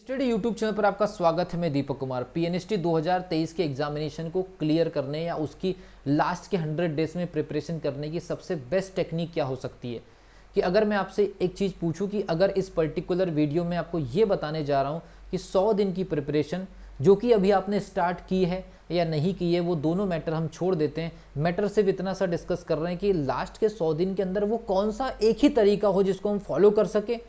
Study YouTube channel पर आपका स्वागत है। मैं दीपक कुमार। पीएनएसटी 2023 के एग्जामिनेशन को क्लियर करने या उसकी लास्ट के 100 डेज में प्रिपरेशन करने की सबसे बेस्ट टेक्निक क्या हो सकती है। कि अगर मैं आपसे एक चीज़ पूछूं कि अगर इस पर्टिकुलर वीडियो में आपको ये बताने जा रहा हूं कि 100 दिन की प्रिपरेशन जो कि अभी आपने स्टार्ट की है या नहीं की है, वो दोनों मैटर हम छोड़ देते हैं। मैटर सिर्फ इतना सा डिस्कस कर रहे हैं कि लास्ट के 100 दिन के अंदर वो कौन सा एक ही तरीका हो जिसको हम फॉलो कर सके,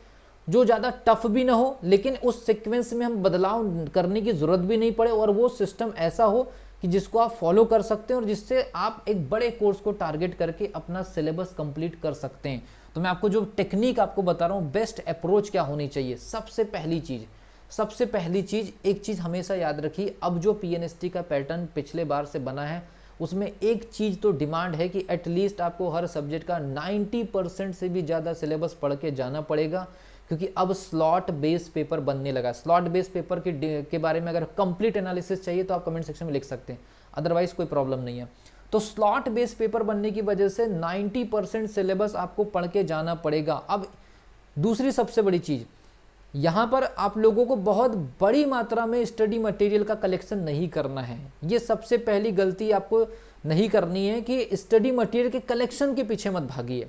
जो ज़्यादा टफ भी ना हो लेकिन उस सीक्वेंस में हम बदलाव करने की ज़रूरत भी नहीं पड़े, और वो सिस्टम ऐसा हो कि जिसको आप फॉलो कर सकते हैं और जिससे आप एक बड़े कोर्स को टारगेट करके अपना सिलेबस कंप्लीट कर सकते हैं। तो मैं आपको जो टेक्निक आपको बता रहा हूँ, बेस्ट अप्रोच क्या होनी चाहिए। सबसे पहली चीज़ एक चीज़ हमेशा याद रखिए, अब जो पीएनएसटी का पैटर्न पिछले बार से बना है उसमें एक चीज़ तो डिमांड है कि एटलीस्ट आपको हर सब्जेक्ट का 90% से भी ज़्यादा सिलेबस पढ़ के जाना पड़ेगा, क्योंकि अब स्लॉट बेस पेपर बनने लगा। स्लॉट बेस पेपर के बारे में अगर कंप्लीट एनालिसिस चाहिए तो आप कमेंट सेक्शन में लिख सकते हैं, अदरवाइज कोई प्रॉब्लम नहीं है। तो स्लॉट बेस पेपर बनने की वजह से 90% सिलेबस आपको पढ़ के जाना पड़ेगा। अब दूसरी सबसे बड़ी चीज़, यहाँ पर आप लोगों को बहुत बड़ी मात्रा में स्टडी मटेरियल का कलेक्शन नहीं करना है। ये सबसे पहली गलती आपको नहीं करनी है कि स्टडी मटेरियल के कलेक्शन के पीछे मत भागिए।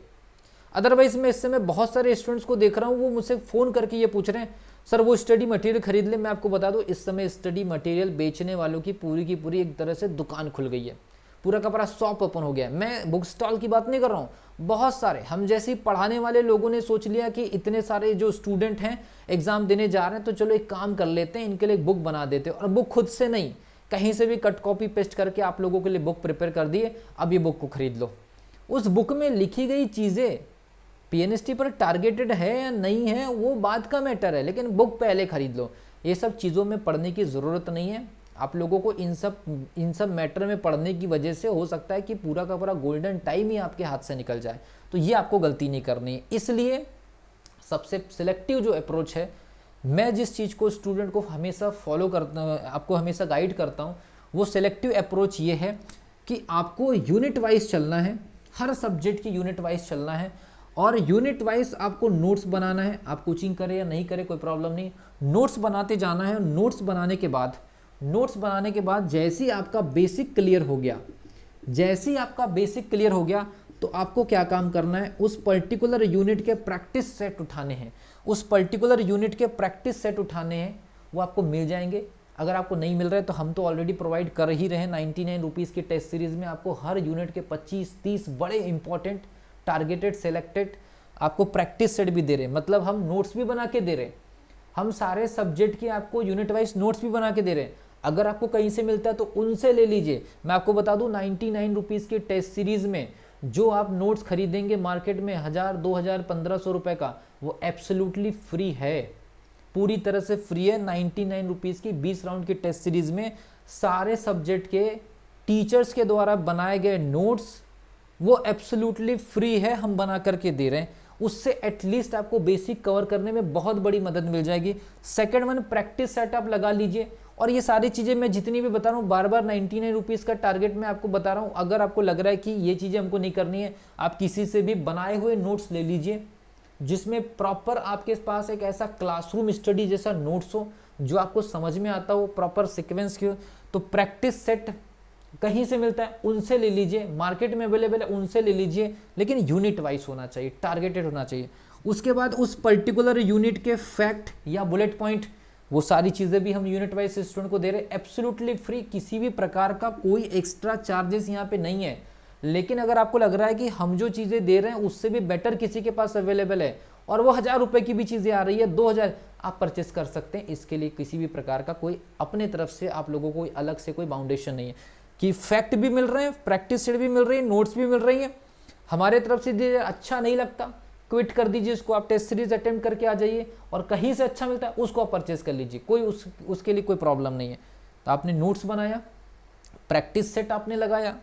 अदरवाइज मैं इस समय बहुत सारे स्टूडेंट्स को देख रहा हूँ, वो मुझसे फ़ोन करके ये पूछ रहे हैं, सर वो स्टडी मटेरियल खरीद ले। मैं आपको बता दूँ, इस समय स्टडी मटेरियल बेचने वालों की पूरी एक तरह से दुकान खुल गई है, पूरा का पूरा शॉप ओपन हो गया है। मैं बुक स्टॉल की बात नहीं कर रहा हूँ, बहुत सारे हम जैसे पढ़ाने वाले लोगों ने सोच लिया कि इतने सारे जो स्टूडेंट हैं एग्जाम देने जा रहे हैं, तो चलो एक काम कर लेते हैं, इनके लिए एक बुक बना देते हैं। और बुक खुद से नहीं, कहीं से भी कट कॉपी पेस्ट करके आप लोगों के लिए बुक प्रिपेयर कर दिए, अब ये बुक को खरीद लो। उस बुक में लिखी गई चीज़ें पीएनएसटी पर टारगेटेड है या नहीं है वो बात का मैटर है, लेकिन बुक पहले खरीद लो। ये सब चीज़ों में पढ़ने की ज़रूरत नहीं है। आप लोगों को इन सब मैटर में पढ़ने की वजह से हो सकता है कि पूरा का पूरा गोल्डन टाइम ही आपके हाथ से निकल जाए, तो ये आपको गलती नहीं करनी है। इसलिए सबसे सिलेक्टिव जो अप्रोच है, मैं जिस चीज़ को स्टूडेंट को हमेशा फॉलो करता हूँ, आपको हमेशा गाइड करता हूँ, वो सिलेक्टिव अप्रोच ये है कि आपको यूनिट वाइज चलना है, हर सब्जेक्ट की यूनिट वाइज चलना है, और यूनिट वाइज आपको नोट्स बनाना है। आप कोचिंग करें या नहीं करें कोई प्रॉब्लम नहीं, नोट्स बनाते जाना है। नोट्स बनाने के बाद जैसे ही आपका बेसिक क्लियर हो गया, तो आपको क्या काम करना है, उस पर्टिकुलर यूनिट के प्रैक्टिस सेट उठाने हैं। वो आपको मिल जाएंगे। अगर आपको नहीं मिल रहा है तो हम तो ऑलरेडी प्रोवाइड कर ही रहे हैं। 99 रुपीज़ की टेस्ट सीरीज में आपको हर यूनिट के 25-30 बड़े इंपॉर्टेंट टारगेटेड सेलेक्टेड आपको प्रैक्टिस सेट भी दे रहे हैं। मतलब हम नोट्स भी बना के दे रहे हैं, हम सारे सब्जेक्ट के आपको यूनिट वाइज नोट्स भी बना के दे रहे हैं। अगर आपको कहीं से मिलता है तो उनसे ले लीजिए। मैं आपको बता दूं, 99 रुपीज़ की टेस्ट सीरीज में जो आप नोट्स खरीदेंगे मार्केट में 1000, 2000, 1500 रुपए का, वो एब्सोल्युटली फ्री है, पूरी तरह से फ्री है। 99 रुपीज़ की 20 राउंड की टेस्ट सीरीज में सारे सब्जेक्ट के टीचर्स के द्वारा बनाए गए नोट्स वो एब्सोल्युटली फ्री है, हम बना करके दे रहे हैं। उससे एटलीस्ट आपको बेसिक कवर करने में बहुत बड़ी मदद मिल जाएगी। सेकंड वन, प्रैक्टिस सेटअप लगा लीजिए। और ये सारी चीज़ें मैं जितनी भी बता रहा हूँ, बार बार 99 रुपीज़ का टारगेट मैं आपको बता रहा हूँ। अगर आपको लग रहा है कि ये चीज़ें हमको नहीं करनी है, आप किसी से भी बनाए हुए नोट्स ले लीजिए, जिसमें प्रॉपर आपके पास एक ऐसा क्लासरूम स्टडी जैसा नोट्स हो जो आपको समझ में आता हो, प्रॉपर सिक्वेंस की हो। तो प्रैक्टिस सेट कहीं से मिलता है उनसे ले लीजिए, मार्केट में अवेलेबल है उनसे ले लीजिए, लेकिन यूनिट वाइज होना चाहिए, टारगेटेड होना चाहिए। उसके बाद उस पर्टिकुलर यूनिट के फैक्ट या बुलेट पॉइंट, वो सारी चीज़ें भी हम यूनिट वाइज स्टूडेंट को दे रहे हैं, एब्सोल्युटली फ्री। किसी भी प्रकार का कोई एक्स्ट्रा चार्जेस यहाँ पे नहीं है। लेकिन अगर आपको लग रहा है कि हम जो चीज़ें दे रहे हैं उससे भी बेटर किसी के पास अवेलेबल है और वो 1000 रुपये की भी चीज़ें आ रही है, 2000, आप परचेस कर सकते हैं। इसके लिए किसी भी प्रकार का कोई अपने तरफ से आप लोगों को अलग से कोई बाउंडेशन नहीं है कि फैक्ट भी मिल रहे हैं, प्रैक्टिस सेट भी मिल रही है, नोट्स भी मिल रही है। हमारे तरफ से दीजिए, अच्छा नहीं लगता क्विट कर दीजिए उसको, आप टेस्ट सीरीज अटेम्प्ट करके आ जाइए, और कहीं से अच्छा मिलता है उसको आप परचेस कर लीजिए, कोई उसके लिए कोई प्रॉब्लम नहीं है। तो आपने नोट्स बनाया, प्रैक्टिस सेट आपने लगाया,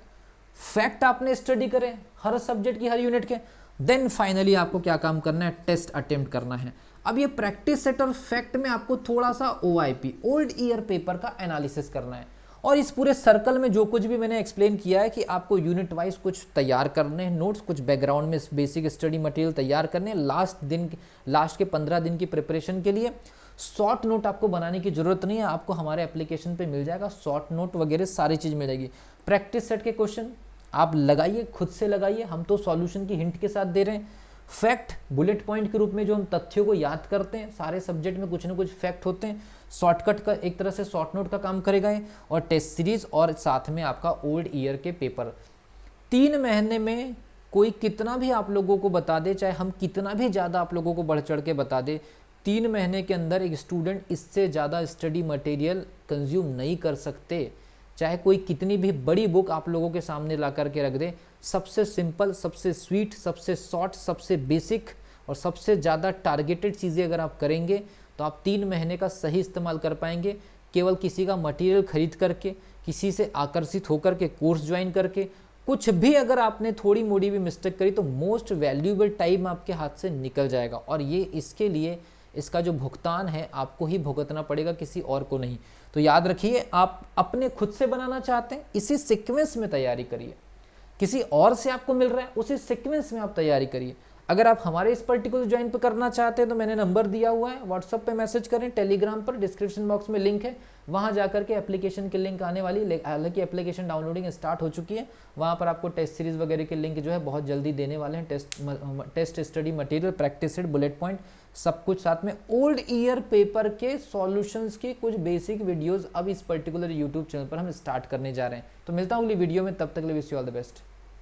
फैक्ट आपने स्टडी करे हर सब्जेक्ट की, हर यूनिट के, देन फाइनली आपको क्या काम करना है, टेस्ट अटेम्प्ट करना है। अब ये प्रैक्टिस सेट और फैक्ट में आपको थोड़ा सा OIP, ओल्ड ईयर पेपर का एनालिसिस करना है। और इस पूरे सर्कल में जो कुछ भी मैंने एक्सप्लेन किया है कि आपको यूनिट वाइज कुछ तैयार करने हैं नोट्स, कुछ बैकग्राउंड में बेसिक स्टडी मटेरियल तैयार करने लास्ट के 15 दिन की प्रिपरेशन के लिए। शॉर्ट नोट आपको बनाने की जरूरत नहीं है, आपको हमारे एप्लीकेशन पे मिल जाएगा, शॉर्ट नोट वगैरह सारी चीज़ मिल जाएगी। प्रैक्टिस सेट के क्वेश्चन आप लगाइए, खुद से लगाइए, हम तो सॉल्यूशन की हिंट के साथ दे रहे हैं। फैक्ट बुलेट पॉइंट के रूप में जो हम तथ्यों को याद करते हैं, सारे सब्जेक्ट में कुछ ना कुछ फैक्ट होते हैं, शॉर्टकट का एक तरह से शॉर्ट नोट का काम करेगा ये, और टेस्ट सीरीज और साथ में आपका ओल्ड ईयर के पेपर। 3 महीने में कोई कितना भी आप लोगों को बता दे, चाहे हम कितना भी ज़्यादा आप लोगों को बढ़ चढ़ के बता दे, 3 महीने के अंदर एक स्टूडेंट इससे ज़्यादा स्टडी मटेरियल कंज्यूम नहीं कर सकते। चाहे कोई कितनी भी बड़ी बुक आप लोगों के सामने ला करके रख दे, सबसे सिंपल, सबसे स्वीट, सबसे शॉर्ट, सबसे बेसिक और सबसे ज़्यादा टारगेटेड चीज़ें अगर आप करेंगे तो आप 3 महीने का सही इस्तेमाल कर पाएंगे। केवल किसी का मटेरियल खरीद करके, किसी से आकर्षित होकर के कोर्स ज्वाइन करके, कुछ भी अगर आपने थोड़ी मोड़ी भी मिस्टेक करी तो मोस्ट वैल्यूएबल टाइम आपके हाथ से निकल जाएगा, और ये इसके लिए इसका जो भुगतान है आपको ही भुगतना पड़ेगा, किसी और को नहीं। तो याद रखिए, आप अपने खुद से बनाना चाहते हैं, इसी सीक्वेंस में तैयारी करिए। किसी और से आपको मिल रहा है, उसी सीक्वेंस में आप तैयारी करिए। अगर आप हमारे इस पर्टिकुलर ज्वाइन पे करना चाहते हैं तो मैंने नंबर दिया हुआ है, व्हाट्सएप पे मैसेज करें, टेलीग्राम पर डिस्क्रिप्शन बॉक्स में लिंक है, वहां जाकर के एप्लीकेशन की लिंक आने वाली, हालांकि एप्लीकेशन डाउनलोडिंग स्टार्ट हो चुकी है। वहां पर आपको टेस्ट सीरीज वगैरह के लिंक जो है बहुत जल्दी देने वाले हैं, test study material, practice set, bullet point, सब कुछ साथ में। ओल्ड ईयर पेपर के सॉल्यूशंस के कुछ बेसिक वीडियोस अब इस पर्टिकुलर यूट्यूब चैनल पर हम स्टार्ट करने जा रहे हैं। तो मिलता हूँ अगली वीडियो में, तब तक के लिए wish you all the best.